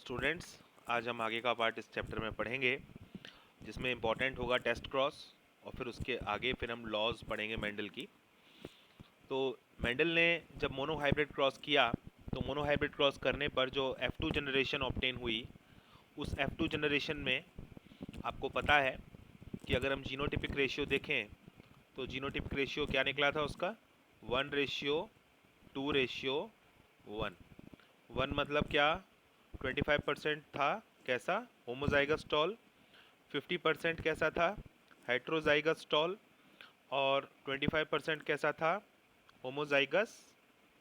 Students, आज हम आगे का पार्ट इस चैप्टर में पढ़ेंगे जिसमें इम्पोर्टेंट होगा टेस्ट क्रॉस और फिर उसके आगे फिर हम लॉज पढ़ेंगे मेंडल की। तो मेंडल ने जब मोनोहाइब्रिड क्रॉस किया तो मोनोहाइब्रिड क्रॉस करने पर जो F2 जनरेशन ऑब्टेन हुई, उस F2 जनरेशन में आपको पता है कि अगर हम जीनोटिपिक रेशियो देखें तो जीनोटिपिक रेशियो क्या निकला था उसका 1:2:1। 1 मतलब क्या, 25% था कैसा, होमोजाइगस टॉल। 50% कैसा था, हेट्रोजाइगस टॉल। और 25% कैसा था, होमोजाइगस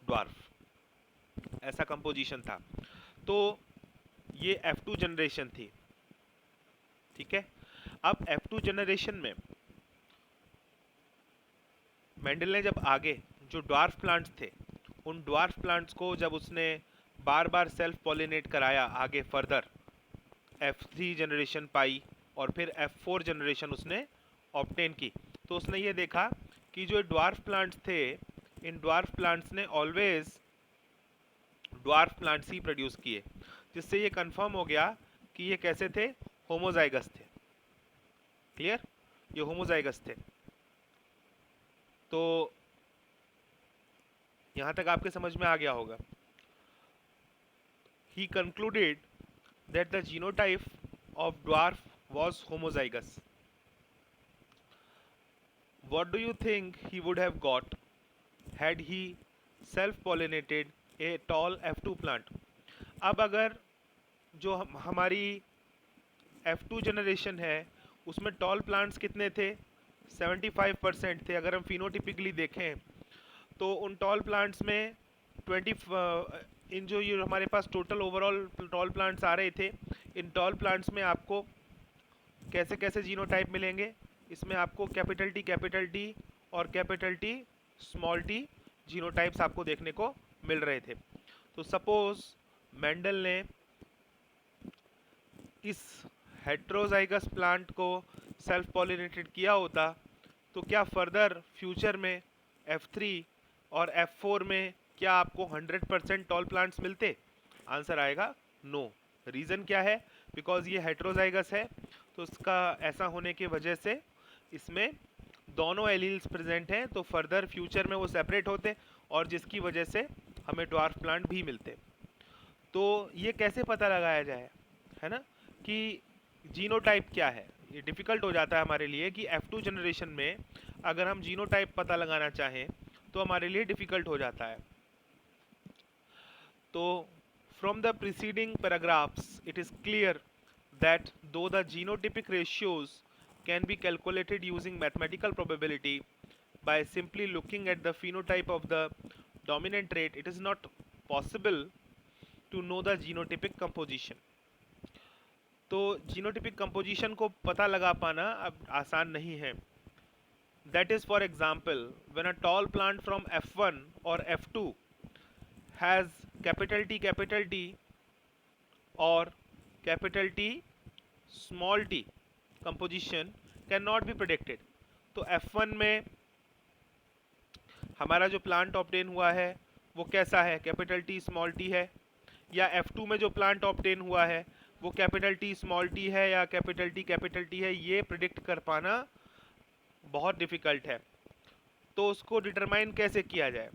ड्वार्फ। ऐसा कंपोजिशन था। तो ये F2 जनरेशन थी, ठीक है। अब F2 जनरेशन में मेंडल ने जब आगे जो ड्वार्फ प्लांट्स थे, उन ड्वार्फ प्लांट्स को जब उसने बार बार सेल्फ पॉलिनेट कराया आगे फर्दर, F3 जनरेशन पाई और फिर F4 जनरेशन उसने ऑब्टेन की, तो उसने ये देखा कि जो ड्वार्फ प्लांट्स थे, इन ड्वार्फ प्लांट्स ने ऑलवेज ड्वार्फ प्लांट्स ही प्रोड्यूस किए, जिससे ये कंफर्म हो गया कि ये कैसे थे, होमोजाइगस थे। क्लियर, ये होमोजाइगस थे। तो यहां तक आपके समझ में आ गया होगा। ही concluded that the genotype of dwarf was homozygous. What do you think he would have got had he self-pollinated a tall F2 plant? अब अगर जो हमारी F2 जनरेशन है उसमें टॉल प्लांट्स कितने थे, 75% थे। अगर हम फिनोटिपिकली देखें तो उन टॉल प्लांट्स में 20 इन जो ये हमारे पास टोटल ओवरऑल टॉल प्लांट्स आ रहे थे, इन टॉल प्लांट्स में आपको कैसे कैसे जीनोटाइप मिलेंगे, इसमें आपको कैपिटल टी और capital T small T genotypes आपको देखने को मिल रहे थे। तो सपोज मेंडल ने इस हेट्रोजाइगस प्लांट को सेल्फ पॉलिनेटेड किया होता तो क्या फर्दर फ्यूचर में F3 और F4 में क्या आपको 100% टॉल प्लांट्स मिलते? आंसर आएगा नो। रीज़न क्या है? बिकॉज ये हेट्रोजाइगस है, तो इसका ऐसा होने की वजह से इसमें दोनों एलील्स प्रेजेंट हैं, तो फर्दर फ्यूचर में वो सेपरेट होते और जिसकी वजह से हमें ड्वार्फ प्लांट भी मिलते। तो ये कैसे पता लगाया जाए, है ना, कि जीनोटाइप क्या है? ये डिफ़िकल्ट हो जाता है हमारे लिए कि F2 जनरेशन में अगर हम जीनोटाइप पता लगाना चाहें तो हमारे लिए डिफ़िकल्ट हो जाता है। तो from the preceding paragraphs it is clear that though the genotypic ratios can be calculated using mathematical probability by simply looking at the phenotype of the dominant trait, it is not possible to know the genotypic composition. तो genotypic composition को पता लगा पाना अब आसान नहीं है। That is for example when a tall plant from F1 और F2 हैज कैपिटल T और capital T small t composition can not be predicted. तो F1 में हमारा जो प्लांट ऑब्टेन हुआ है वो कैसा है, कैपिटल T स्मॉल t है, या F2 में जो प्लांट ऑब्टेन हुआ है वो कैपिटल T स्मॉल t है या कैपिटल T है, ये प्रिडिक्ट कर पाना बहुत डिफ़िकल्ट है। तो उसको डिटरमाइन कैसे किया जाए?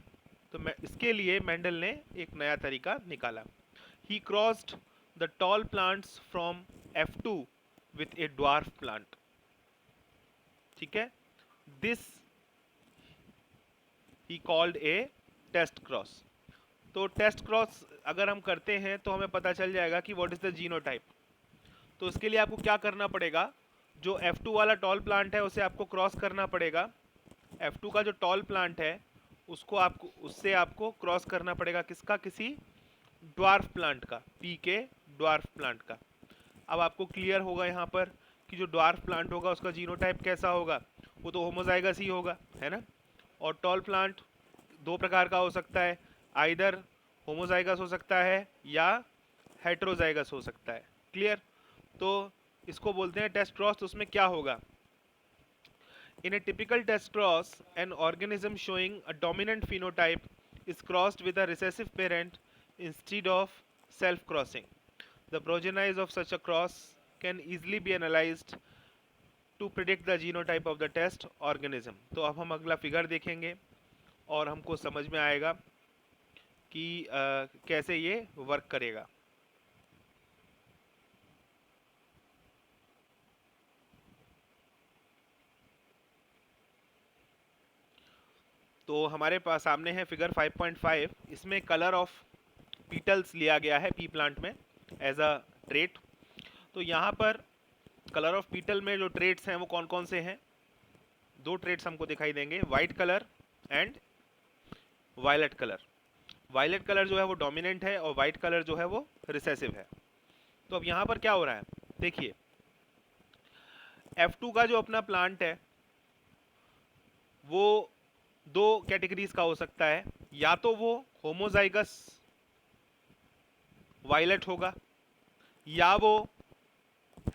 तो मैं इसके लिए मेंडल ने एक नया तरीका निकाला। He crossed the tall plants from F2 with a dwarf plant. ठीक है, this he called a test cross. तो टेस्ट क्रॉस अगर हम करते हैं तो हमें पता चल जाएगा कि व्हाट इज द जीनोटाइप। तो इसके लिए आपको क्या करना पड़ेगा, जो F2 वाला टॉल प्लांट है उसे आपको क्रॉस करना पड़ेगा। F2 का जो टॉल प्लांट है उससे आपको क्रॉस करना पड़ेगा किसका, किसी ड्वार्फ प्लांट का, पी के ड्वार्फ प्लांट का। अब आपको क्लियर होगा यहाँ पर कि जो ड्वार्फ प्लांट होगा उसका जीनोटाइप कैसा होगा, वो तो होमोजाइगस ही होगा, है ना। और टॉल प्लांट दो प्रकार का हो सकता है, आइदर होमोजाइगस हो सकता है या हेट्रोजाइगस हो सकता है। क्लियर, तो इसको बोलते हैं टेस्ट क्रॉस। तो उसमें क्या होगा, in a typical test cross an organism showing a dominant phenotype is crossed with a recessive parent instead of self crossing. The progenies of such a cross can easily be analyzed to predict the genotype of the test organism. तो अब हम अगला figure देखेंगे और हमको समझ में आएगा कि कैसे ये वर्क करेगा. तो हमारे पास सामने है फिगर 5.5. इसमें कलर ऑफ पीटल्स लिया गया है पी प्लांट में एज अ ट्रेट. तो यहाँ पर कलर ऑफ पीटल में जो ट्रेट्स हैं वो कौन कौन से हैं? दो ट्रेट्स हमको दिखाई देंगे, white colour and violet colour. Violet colour जो है वो डोमिनेंट है और वाइट कलर जो है वो रिसेसिव है. तो अब यहाँ पर क्या हो रहा है देखिए, F2 का जो अपना प्लांट है वो दो कैटेगरीज का हो सकता है. या तो वो होमोजाइगस वायलेट होगा या वो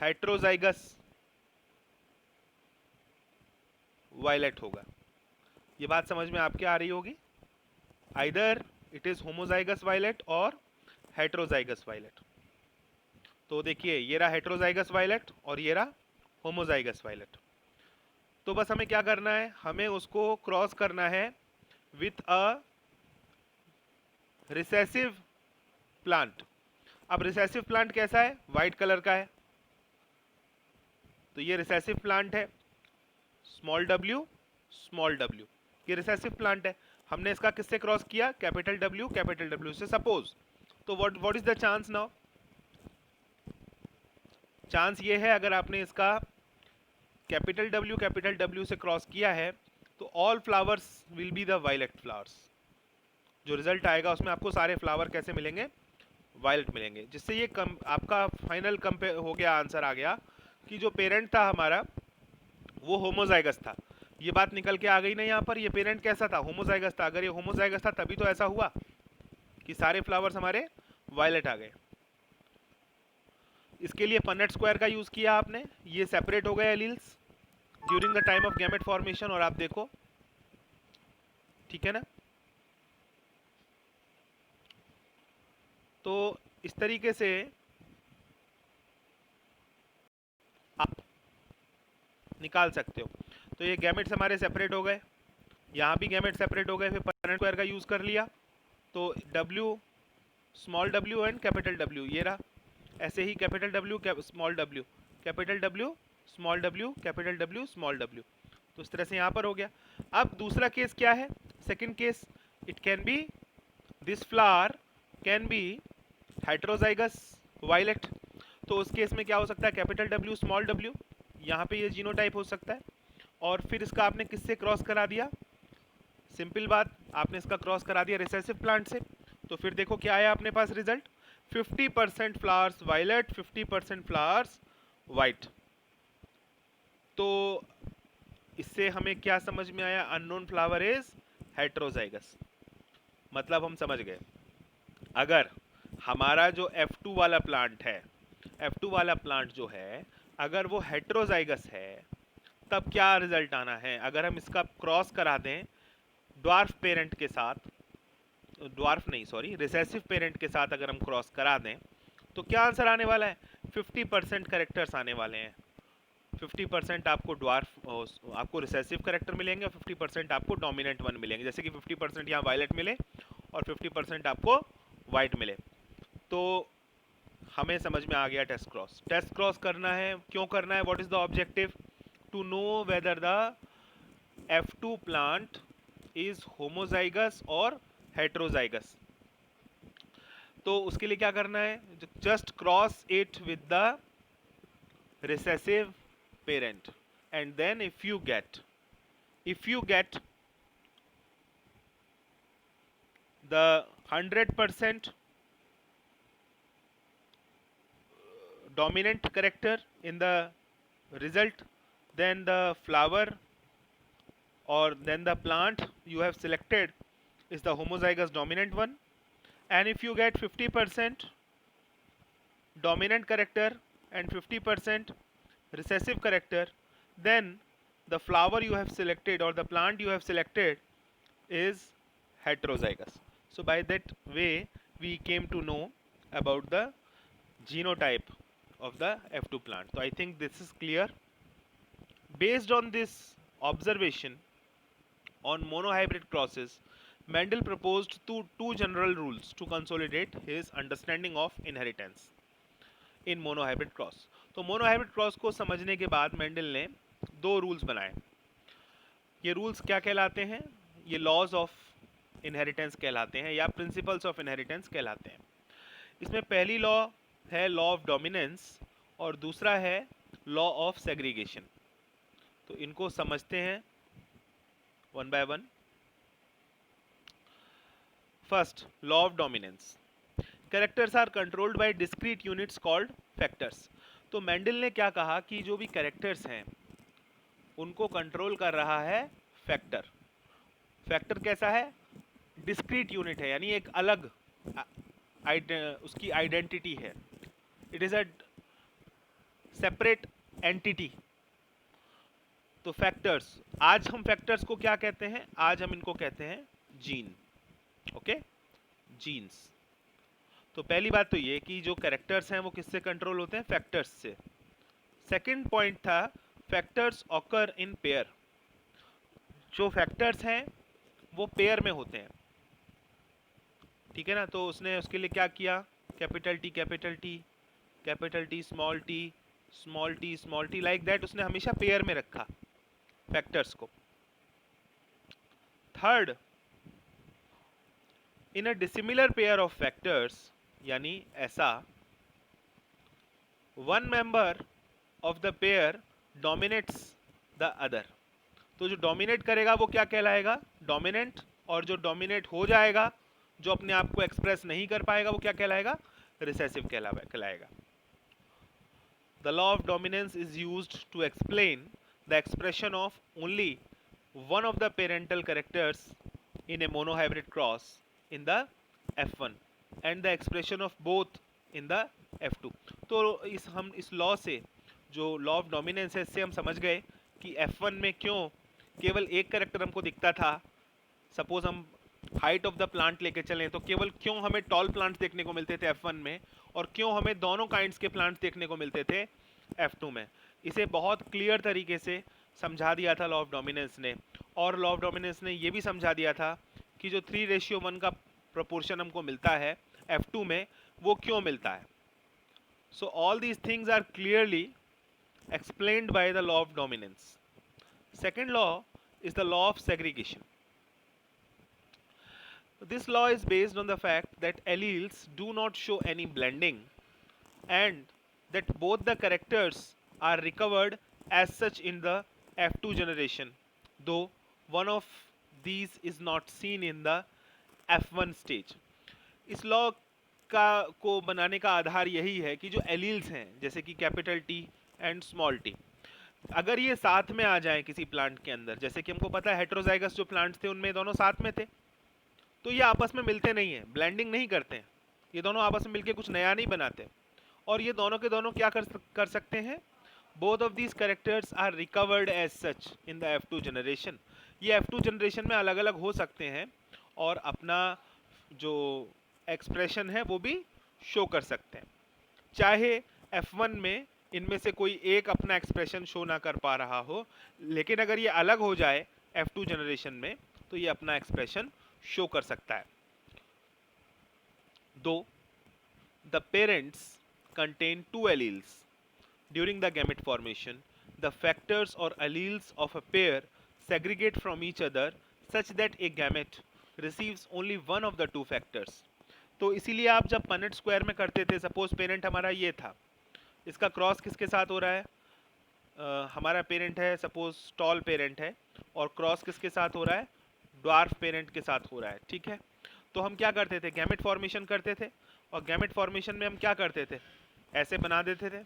हेट्रोजाइगस वायलेट होगा. ये बात समझ में आपके आ रही होगी. Either it is homozygous violet और हेट्रोजाइगस वायलेट. तो देखिए ये रहा हेट्रोजाइगस वायलेट और ये रहा होमोजाइगस वायलेट. तो बस हमें क्या करना है, हमें उसको क्रॉस करना है विथ अ रिसेसिव प्लांट. अब रिसेसिव प्लांट कैसा है? वाइट कलर का है. तो ये रिसेसिव प्लांट है, स्मॉल w स्मॉल w. ये रिसेसिव प्लांट है. हमने इसका किससे क्रॉस किया? कैपिटल W से. सपोज तो what is the chance now? Chance ये है अगर आपने इसका कैपिटल W से क्रॉस किया है तो all flowers will be the violet flowers. जो रिजल्ट आएगा उसमें आपको सारे फ्लावर कैसे मिलेंगे? वायलेट मिलेंगे. जिससे ये आपका फाइनल कंपेयर हो गया, आंसर आ गया कि जो पेरेंट था हमारा वो होमोजाइगस था. ये बात निकल के आ गई ना यहाँ पर. ये पेरेंट कैसा था? होमोजाइगस था. अगर ये होमोजाइगस था तभी तो ऐसा हुआ कि सारे फ्लावर्स हमारे वायलेट आ गए. इसके लिए पन्नेट स्क्वायर का यूज किया आपने. ये सेपरेट हो गए alleles during the time of gamete formation. और आप देखो, ठीक है ना. तो इस तरीके से आप निकाल सकते हो. तो ये गैमेट्स हमारे सेपरेट हो गए, यहाँ भी गैमेट सेपरेट हो गए. फिर पन्नेट स्क्वायर का यूज कर लिया तो W small w and capital W ये रहा. ऐसे ही capital W small w, capital W small w, capital W small w. तो इस तरह से यहाँ पर हो गया. अब दूसरा केस क्या है? Second case, it can be this flower can be heterozygous violet. तो उस केस में क्या हो सकता है? Capital W small w. यहाँ पे ये जीनोटाइप हो सकता है. और फिर इसका आपने किससे क्रॉस करा दिया? सिंपल बात, आपने इसका क्रॉस करा दिया रिसेसिव प्लांट से. तो फिर देखो क्या आया अपने पास रिजल्ट? 50% फ्लावर्स वायलेट, 50% फ्लावर्स वाइट. तो इससे हमें क्या समझ में आया? Unknown flower is heterozygous. मतलब हम समझ गए, अगर हमारा जो F2 वाला प्लांट है, F2 वाला प्लांट जो है अगर वो हेट्रोजाइगस है तब क्या रिजल्ट आना है? अगर हम इसका क्रॉस करा दें ड्वार्फ पेरेंट के साथ, ड्वार्फ नहीं सॉरी रिसेसिव पेरेंट के साथ अगर हम क्रॉस करा दें तो क्या आंसर आने वाला है? 50% करेक्टर्स आने वाले हैं. 50% आपको ड्वार्फ आपको रिसेसिव करेक्टर मिलेंगे और 50% आपको डोमिनेंट वन मिलेंगे. जैसे कि 50% यहाँ वायलेट मिले और 50% आपको वाइट मिले. तो हमें समझ में आ गया टेस्ट क्रॉस. टेस्ट क्रॉस करना है, क्यों करना है? What is the objective? To know whether the F2 plant is homozygous और हेट्रोजाइगस. तो उसके लिए क्या करना है? Just cross it with the recessive parent and then if you get the 100% dominant character in the result, then the flower or then the plant you have selected is the homozygous dominant one. And if you get 50% dominant character and 50% recessive character, then the flower you have selected or the plant you have selected is heterozygous. So by that way we came to know about the genotype of the F2 plant. So I think this is clear. Based on this observation on monohybrid crosses, Mendel proposed two general rules to consolidate his understanding of inheritance in monohybrid cross. तो monohybrid cross को समझने के बाद Mendel ने दो rules बनाए. ये rules क्या कहलाते हैं? ये लॉज ऑफ इनहेरिटेंस कहलाते हैं या प्रिंसिपल्स ऑफ इनहेरिटेंस कहलाते हैं. इसमें पहली लॉ है लॉ ऑफ डोमिनेंस और दूसरा है लॉ ऑफ सेग्रीगेशन. तो इनको समझते हैं one by one. First, law of dominance. Characters are controlled by discrete units called factors. तो मेंडल ने क्या कहा कि जो भी कैरेक्टर्स हैं उनको कंट्रोल कर रहा है फैक्टर. फैक्टर कैसा है? डिस्क्रीट यूनिट है, यानी एक अलग उसकी आइडेंटिटी है. It is a separate entity. तो फैक्टर्स, आज हम फैक्टर्स को क्या कहते हैं? आज हम इनको कहते हैं जीन. Okay, jeans. तो पहली बात तो ये कि जो कैरेक्टर्स हैं वो किससे कंट्रोल होते हैं? फैक्टर्स से. सेकंड पॉइंट था फैक्टर्स ऑकर इन पेयर. जो फैक्टर्स हैं वो पेयर में होते हैं. ठीक है ना? तो उसने उसके लिए क्या किया? Capital T capital T, capital T small T, small T small T, like that उसने हमेशा पेयर में रखा फैक्टर्स को. Third, in a dissimilar pair of factors, यानी ऐसा, one member of the pair dominates the other. तो जो dominate करेगा वो क्या कहलाएगा? डोमिनेंट. और जो डोमिनेट हो जाएगा, जो अपने आप को एक्सप्रेस नहीं कर पाएगा, वो क्या कहलाएगा? रिसेसिव कहलाएगा. The law of dominance is used to explain the expression of only one of the parental characters in a monohybrid cross in the F1 and the expression of both in the F2. तो हम इस law से, जो law of dominance है, इससे हम समझ गए कि F1 में क्यों केवल एक कैरेक्टर हमको दिखता था. सपोज हम हाइट ऑफ द प्लांट लेके चलें तो केवल क्यों हमें टॉल प्लांट्स देखने को मिलते थे F1 में और क्यों हमें दोनों काइंड्स के प्लांट्स देखने को मिलते थे F2 में. इसे बहुत क्लियर तरीके से समझा दिया था लॉ ऑफ डोमिनेंस ने. और लॉ ऑफ डोमिनेंस ने ये भी समझा दिया था कि जो 3:1 का प्रोपोर्शन हमको मिलता है F2 में, वो क्यों मिलता है. So all these things are clearly explained by the law of dominance. Second law is the law of segregation. This law is based on the fact that alleles do not show any blending and that both the characters are recovered as such in the F2 generation, though one of these is not seen in the F1 stage. इस law का को बनाने का आधार यही है कि जो alleles हैं, जैसे कि capital T and small T, अगर ये साथ में आ जाएं किसी प्लांट के अंदर, जैसे कि हमको पता है हेट्रोजाइगस जो प्लांट्स थे उनमें दोनों साथ में थे, तो ये आपस में मिलते नहीं हैं, ब्लेंडिंग नहीं करते हैं, ये दोनों आपस में मिलके कुछ नया नहीं बनाते. और ये दोनों के दोनों क्या कर सकते हैं? Both of these characters are recovered as such in the F2 generation. ये F2 जनरेशन में अलग अलग हो सकते हैं और अपना जो एक्सप्रेशन है वो भी शो कर सकते हैं. चाहे F1 में इनमें से कोई एक अपना एक्सप्रेशन शो ना कर पा रहा हो, लेकिन अगर ये अलग हो जाए F2 जनरेशन में तो ये अपना एक्सप्रेशन शो कर सकता है. दो the parents contain two alleles during the gamete formation, the factors or alleles of a pair segregate from each other such that a gamete receives only one of the two factors. तो इसीलिए आप जब Punnett square में करते थे, suppose parent हमारा ये था, इसका क्रॉस किसके साथ हो रहा है? हमारा पेरेंट है सपोज टॉल पेरेंट है और क्रॉस किसके साथ हो रहा है? ड्वार्फ पेरेंट के साथ हो रहा है. ठीक है, तो हम क्या करते थे? गैमेट फॉर्मेशन करते थे. और गैमेट फॉर्मेशन में हम क्या करते थे? ऐसे बना देते थे,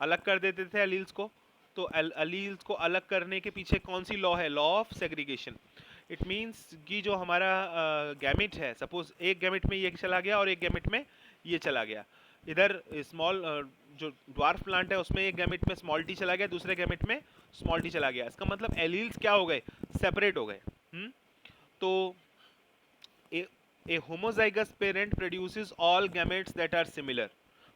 अलग कर देते थे अलील्स को. तो अलील्स को अलग करने के पीछे कौन सी लॉ है? Law of segregation. It means कि जो हमारा गैमेट है, सपोज एक गैमेट में ये चला गया और एक गैमेट में ये चला गया. इधर स्मॉल जो ड्वार्फ प्लांट है उसमें एक गैमेट में स्मॉल टी चला गया, दूसरे गैमेट में स्मॉल टी चला गया. इसका मतलब एलील्स क्या हो गए? सेपरेट हो गए. तो a homozygous parent produces all gametes that are similar.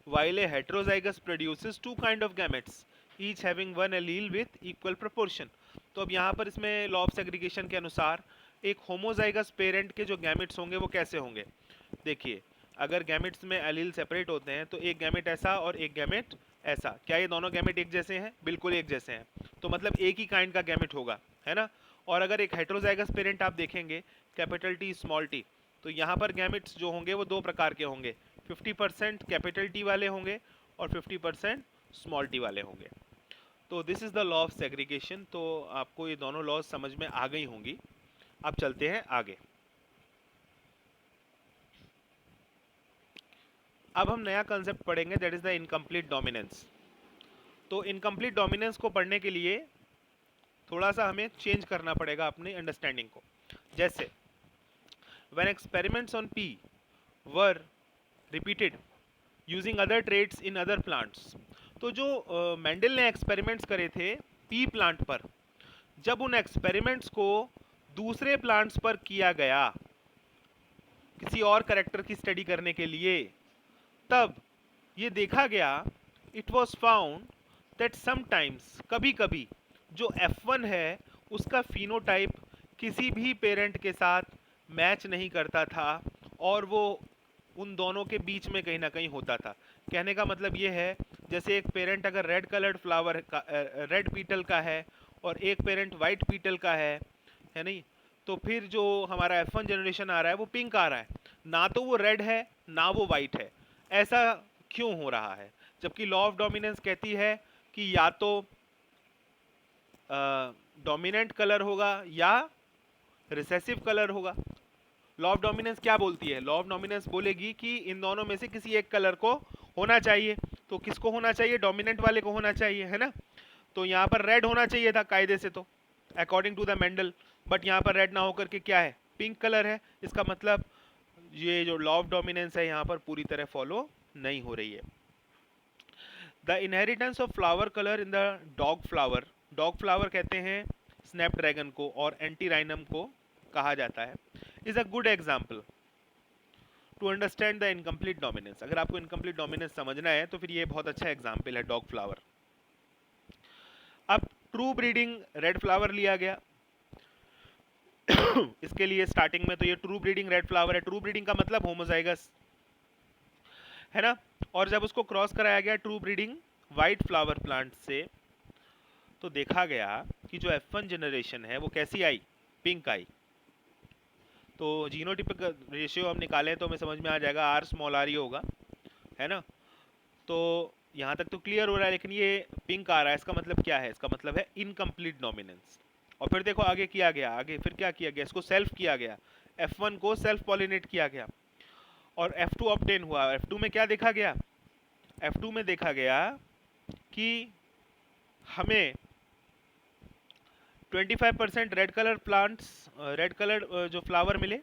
while a heterozygous produces two kind of gametes each having one allele with equal proportion। तो अब यहाँ पर इसमें लॉ ऑफ सेग्रीगेशन के अनुसार एक होमोजाइगस पेरेंट के जो गैमेट्स होंगे वो कैसे होंगे। देखिए, अगर गैमेट्स में एलील सेपरेट होते हैं तो एक गैमेट ऐसा और एक गैमेट ऐसा, क्या ये दोनों गैमेट एक जैसे हैं? बिल्कुल एक जैसे हैं, तो मतलब एक ही काइंड का गैमेट होगा, है ना। और अगर एक हेट्रोजाइगस पेरेंट आप देखेंगे, कैपिटल टी स्मॉल टी, तो यहाँ पर गैमेट्स जो होंगे वो दो प्रकार के होंगे, 50% कैपिटल टी वाले होंगे और 50% स्मॉल टी वाले होंगे। तो this is the law of segregation. तो आपको ये दोनों लॉज समझ में आ गई होंगी। अब चलते हैं आगे। अब हम नया कंसेप्ट पढ़ेंगे, that is the incomplete dominance. तो इनकम्प्लीट डोमिनेंस को पढ़ने के लिए थोड़ा सा हमें चेंज करना पड़ेगा अपनी अंडरस्टैंडिंग को। जैसे when experiments on pea were repeated using other traits in other plants, तो जो मेंडल ने एक्सपेरिमेंट्स करे थे पी प्लांट पर, जब उन एक्सपेरिमेंट्स को दूसरे प्लांट्स पर किया गया किसी और कैरेक्टर की स्टडी करने के लिए, तब ये देखा गया, it was found that sometimes, कभी कभी जो F1 है उसका फिनोटाइप किसी भी पेरेंट के साथ मैच नहीं करता था और वो उन दोनों के बीच में कहीं ना कहीं होता था। कहने का मतलब ये है, जैसे एक पेरेंट अगर रेड कलर्ड फ्लावर का, रेड पीटल का है और एक पेरेंट वाइट पीटल का है नहीं, तो फिर जो हमारा F1 जनरेशन आ रहा है वो पिंक आ रहा है, ना तो वो रेड है ना वो वाइट है। ऐसा क्यों हो रहा है? जबकि लॉ ऑफ डोमिनेंस कहती है कि या तो डोमिनेंट कलर होगा या रिसेसिव कलर होगा। लॉ ऑफ डोमिनेंस क्या बोलती है? लॉ ऑफ डोमिनेंस बोलेगी कि इन दोनों में से किसी एक कलर को होना चाहिए। तो किसको होना चाहिए? डोमिनेंट वाले को होना चाहिए, है ना। तो यहाँ पर रेड होना चाहिए था कायदे से, तो according to the Mendel, but यहाँ पर रेड ना होकर के क्या है? पिंक कलर है। इसका मतलब ये जो लॉ ऑफ डोमिनेंस है यहाँ पर पूरी तरह फॉलो नहीं हो रही है। The inheritance of flower colour in the dog flower कहते हैं स्नैपड्रैगन को और एंटीराइनम को कहा जाता है, is a good example to understand the incomplete dominance. अगर आपको इनकम्प्लीट डोमिनेंस समझना है तो फिर ये बहुत अच्छा एग्जाम्पल है डॉग फ्लावर। अब ट्रू ब्रीडिंग रेड फ्लावर लिया गया इसके लिए स्टार्टिंग में, तो ये ट्रू ब्रीडिंग रेड फ्लावर है। ट्रू ब्रीडिंग का मतलब होमोजाइगस, है ना। और जब उसको क्रॉस कराया गया true breeding white flower plant से, तो देखा गया कि जो F1 जनरेशन है वो कैसी आई? पिंक आई। तो जीनोटिपिक रेशियो हम निकालें तो हमें समझ में आ जाएगा R स्मॉल r ही होगा, है ना। तो यहाँ तक तो क्लियर हो रहा है, लेकिन ये पिंक आ रहा है, इसका मतलब क्या है? इसका मतलब है इनकम्प्लीट डोमिनेंस। और फिर देखो आगे किया गया, आगे फिर क्या किया गया? इसको सेल्फ किया गया, F1 को सेल्फ पॉलिनेट किया गया और F2 ऑब्टेन हुआ। F2 में क्या देखा गया? F2 में देखा गया कि हमें 25% red colour plants, red colour जो फ्लावर मिले,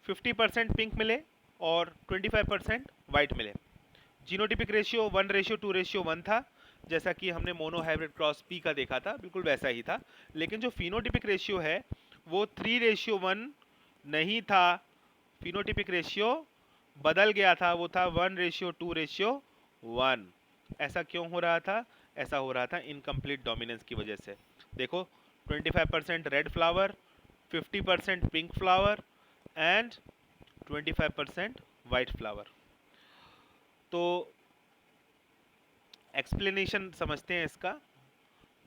50% पिंक मिले और 25% वाइट मिले। जीनोटिपिक रेशियो 1:2:1 था, जैसा कि हमने मोनो हाइब्रिड क्रॉस पी का देखा था, बिल्कुल वैसा ही था। लेकिन जो फिनोटिपिक रेशियो है वो 3:1 नहीं था, फिनोटिपिक रेशियो बदल गया था, वो था 1:2:1। ऐसा क्यों हो रहा था? ऐसा हो रहा था इनकम्प्लीट डोमिनेंस की वजह से। देखो 25% red flower, 50% pink flower and 25% white flower. तो एक्सप्लेनेशन समझते हैं इसका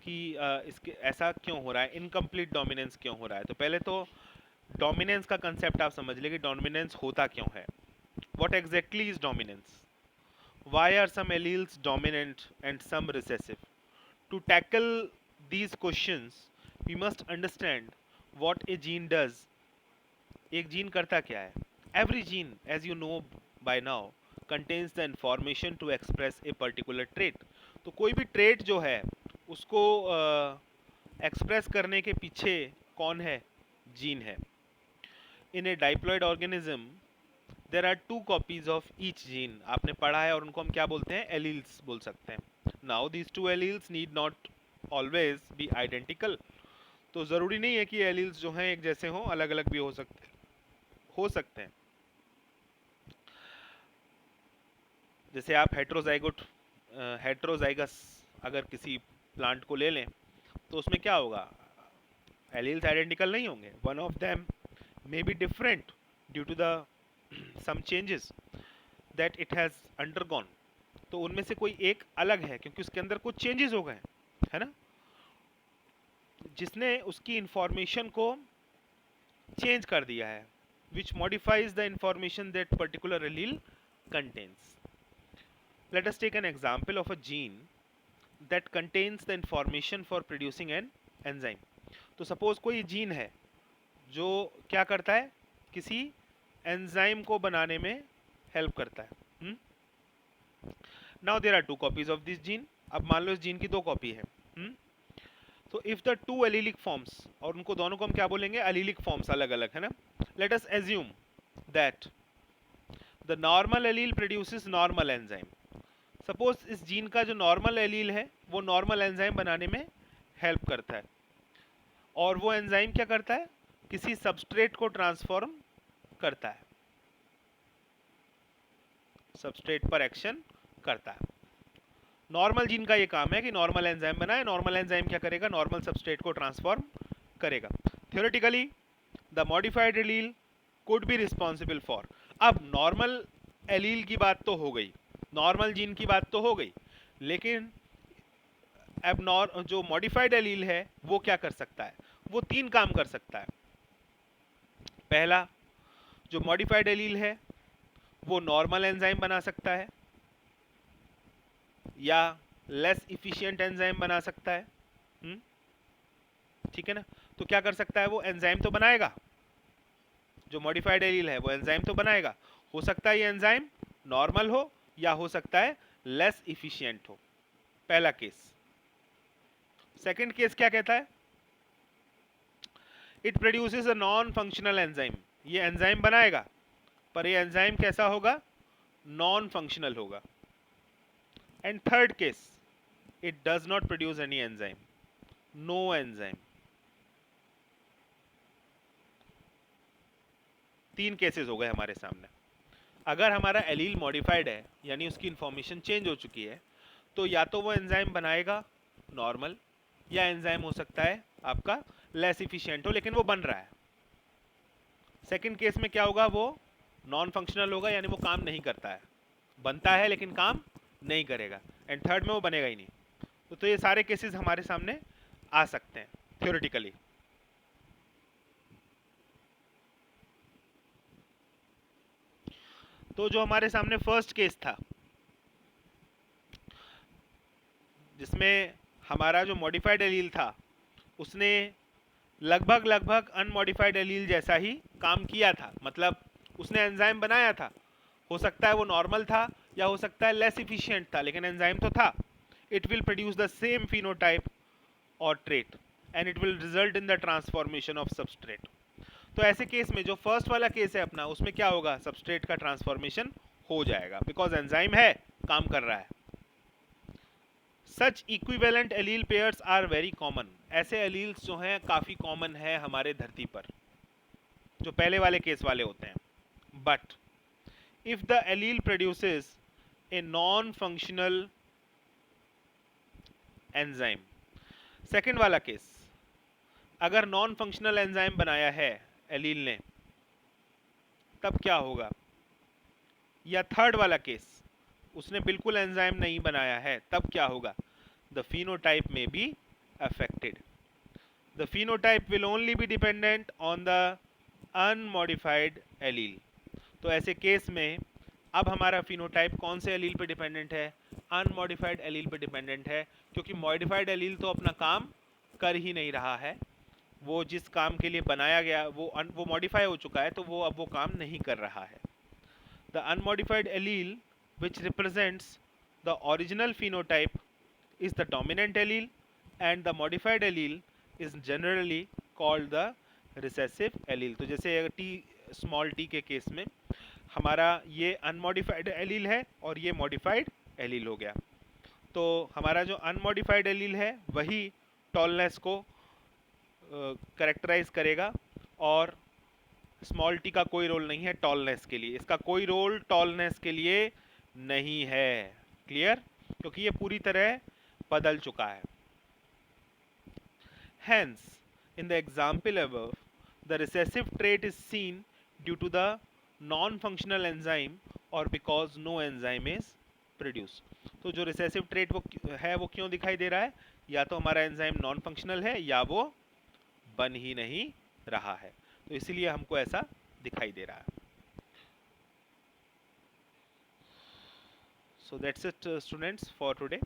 कि इसके ऐसा क्यों हो रहा है, इनकम्प्लीट डोमिनेंस क्यों हो रहा है। तो पहले तो डोमिनेंस का कंसेप्ट आप समझ लें कि डोमिनेंस होता क्यों है। What exactly is dominance? Why are some alleles dominant and some recessive? To tackle these questions, we must understand what a gene does. एक जीन करता क्या है? Every gene, as you know by now, contains the information to express a particular trait. तो कोई भी trait जो है उसको एक्सप्रेस करने के पीछे कौन है? जीन है। In a diploid organism, there are 2 copies of each gene. आपने पढ़ा है और उनको हम क्या बोलते हैं? एलील्स बोल सकते हैं। Now these 2 alleles need not always be identical. तो ज़रूरी नहीं है कि एलील्स जो हैं एक जैसे हों, अलग अलग भी हो सकते हैं। जैसे आप हेट्रोजाइगस अगर किसी प्लांट को ले लें तो उसमें क्या होगा, एलील्स आइडेंटिकल नहीं होंगे, one of them may be different due to the some changes that it has undergone. तो उनमें से कोई एक अलग है क्योंकि उसके अंदर कुछ चेंजेस हो गए, है ना, जिसने उसकी इंफॉर्मेशन को चेंज कर दिया है, which modifies the information that particular allele contains. Let us take an example of a gene that contains the information for producing an enzyme. तो suppose कोई जीन है जो क्या करता है, किसी एंजाइम को बनाने में हेल्प करता है। Now there are two copies of this gene. अब मान लो इस जीन की दो कॉपी है। तो if the two allelic forms, और उनको दोनों को हम क्या बोलेंगे, एलीलिक फॉर्म्स अलग अलग, है ना। Let us assume that the normal allele produces normal enzyme. Suppose इस जीन का जो नॉर्मल एलील है वो नॉर्मल एंजाइम बनाने में हेल्प करता है, और वो एंजाइम क्या करता है, किसी सबस्ट्रेट को ट्रांसफॉर्म करता है, सबस्ट्रेट पर एक्शन करता है। नॉर्मल जीन का ये काम है कि नॉर्मल एंजाइम बनाए, नॉर्मल एंजाइम क्या करेगा, नॉर्मल सबस्ट्रेट को ट्रांसफॉर्म करेगा। Theoretically the modified allele could be responsible for. अब नॉर्मल एलील की बात तो हो गई, नॉर्मल जीन की बात तो हो गई, लेकिन अब जो मॉडिफाइड एलील है वो क्या कर सकता है, वो तीन काम कर सकता है। पहला, जो मॉडिफाइड एलील है वो नॉर्मल एंजाइम बना सकता है या लेस इफिशिएंट एंजाइम बना सकता है। ठीक है ना। तो क्या कर सकता है, वो एंजाइम तो बनाएगा, जो मॉडिफाइड एलील है वो एंजाइम तो बनाएगा। हो सकता है ये एंजाइम नॉर्मल हो या हो सकता है लेस इफिशिएंट हो, पहला केस। सेकंड केस क्या कहता है, it produces a non functional enzyme. ये एंजाइम बनाएगा पर ये एंजाइम कैसा होगा, नॉन फंक्शनल होगा। And third case, it does not produce any enzyme, no enzyme. तीन केसेस हो गए हमारे सामने। अगर हमारा एलील मॉडिफाइड है यानी उसकी इंफॉर्मेशन चेंज हो चुकी है, तो या तो वो एंजाइम बनाएगा नॉर्मल, या एंजाइम हो सकता है आपका लेस इफिशिएंट हो लेकिन वो बन रहा है। सेकंड केस में क्या होगा, वो नॉन फंक्शनल होगा यानी वो काम नहीं करता है, बनता है लेकिन काम नहीं करेगा। एंड थर्ड में वो बनेगा ही नहीं। तो ये सारे केसेस हमारे सामने आ सकते हैं थ्योरेटिकली। तो जो हमारे सामने फर्स्ट केस था जिसमें हमारा जो मॉडिफाइड एलील था उसने लगभग अनमॉडिफाइड एलील जैसा ही काम किया था, मतलब उसने एंजाइम बनाया था। हो सकता है वो नॉर्मल था या हो सकता है लेस इफिशिएंट था, लेकिन एंजाइम तो था। It will produce the same phenotype और trait and it will result in the transformation of substrate. तो ऐसे केस में जो फर्स्ट वाला केस है अपना, उसमें क्या होगा, सबस्ट्रेट का ट्रांसफॉर्मेशन हो जाएगा बिकॉज एंजाइम है, काम कर रहा है। Such equivalent allele pairs are very common. ऐसे एलील्स जो हैं काफ़ी कॉमन है हमारे धरती पर, जो पहले वाले केस वाले होते हैं। But if the allele produces a non functional enzyme, second वाला केस, अगर नॉन फंक्शनल एंजाइम बनाया है एलील ने तब क्या होगा, या थर्ड वाला केस, उसने बिल्कुल एंजाइम नहीं बनाया है तब क्या होगा, the phenotype may be affected. The phenotype will only be dependent on the unmodified allele. तो ऐसे केस में अब हमारा phenotype कौन से एलील पे डिपेंडेंट है, अनमॉडिफाइड एलील पे डिपेंडेंट है, क्योंकि मॉडिफाइड एलील तो अपना काम कर ही नहीं रहा है। वो जिस काम के लिए बनाया गया वो मॉडिफाई हो चुका है, तो वो अब वो काम नहीं कर रहा है। The unmodified allele which represents the original phenotype is the dominant allele and the modified allele is generally called the recessive allele. तो जैसे t स्मॉल t के केस में हमारा ये अनमॉडिफाइड एलील है और ये मॉडिफाइड एलील हो गया। तो हमारा जो अनमॉडिफाइड एलील है वही टॉलनेस को करेक्टराइज करेगा और स्मॉल t का कोई रोल नहीं है टॉलनेस के लिए। इसका कोई रोल टॉलनेस के लिए नहीं है। क्लियर? क्योंकि ये पूरी तरह बदल चुका है। Hence, in the example above, the recessive trait is seen due to the non-functional enzyme or because no enzyme is produced. तो जो recessive trait वो क्यों दिखाई दे रहा है? या तो हमारा एंजाइम नॉन फंक्शनल है या वो बन ही नहीं रहा है, तो इसीलिए हमको ऐसा दिखाई दे रहा है। So that's it, students, for today.